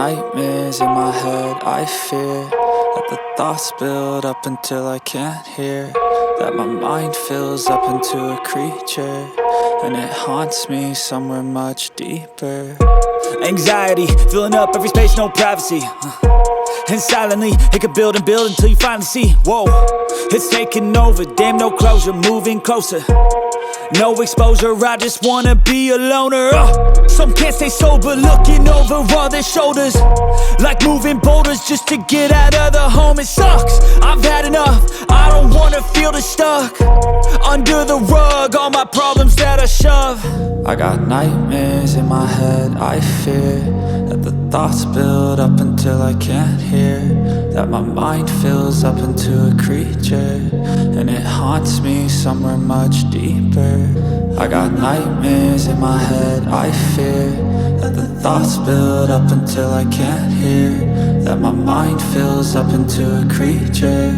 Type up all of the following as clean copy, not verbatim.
nightmares in my head, I fear that the thoughts build up until I can't hear, that my mind fills up into a creature, and it haunts me somewhere much deeper. Anxiety, filling up every space, no privacy. And silently, it could build and build until you finally see, whoa, it's taking over, damn no closure, moving closer. No exposure, I just wanna be a loner. Some can't stay sober, looking over all their shoulders, like moving boulders just to get out of the home. It sucks, I've had enough, I don't wanna feel the stuck under the rug, all my problems that I shove. I got nightmares in my head, I fear that the thoughts build up until I can't hear, that my mind fills up into a creature, and it haunts me somewhere much deeper. I got nightmares in my head, I fear that the thoughts build up until I can't hear, that my mind fills up into a creature,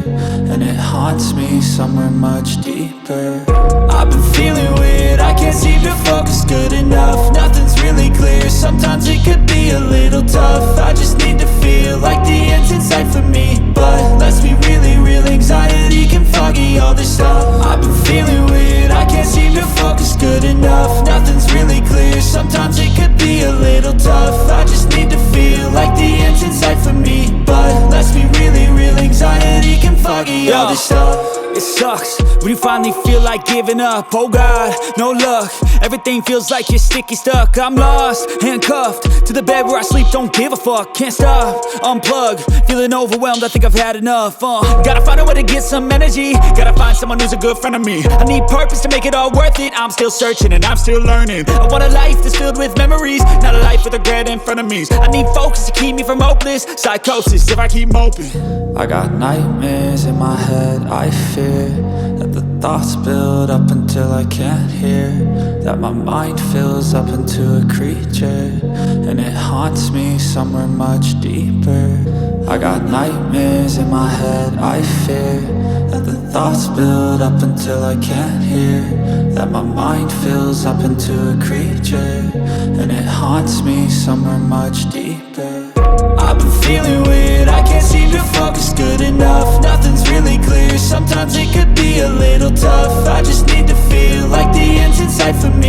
and it haunts me somewhere much deeper. I've been feeling weird, I can't seem to focus good enough. Nothing's really clear, sometimes it could be a little tough. I just need to feel like the end's in sight for me, but let's be really real, anxiety can foggy all this stuff. I've been feeling weird, I can't seem to focus good enough. Nothing's really clear, sometimes it could be a little tough. I just need to feel like the end's in sight for me, but let's be really real, anxiety can foggy all this stuff. It sucks when you finally feel like giving up. Oh God, no luck, everything feels like you're sticky stuck. I'm lost, handcuffed to the bed where I sleep, don't give a fuck. Can't stop, unplug, feeling overwhelmed, I think I've had enough. Gotta find a way to get some energy, gotta find someone who's a good friend of me. I need purpose to make it all worth it, I'm still searching and I'm still learning. I want a life that's filled with memories, not a life with regret and frenemies. I need focus to keep me from hopeless psychosis if I keep moping. I got nightmares in my head, I fear that the thoughts build up until I can't hear, that my mind fills up into a creature, and it haunts me somewhere much deeper. I got nightmares in my head, I fear that the thoughts build up until I can't hear, that my mind fills up into a creature, and it haunts me somewhere much deeper. I've been feeling weird, I can't seem to focus good enough. Nothing's really clear, sometimes it could be a little tough. I just need to feel like the end's in sight for me,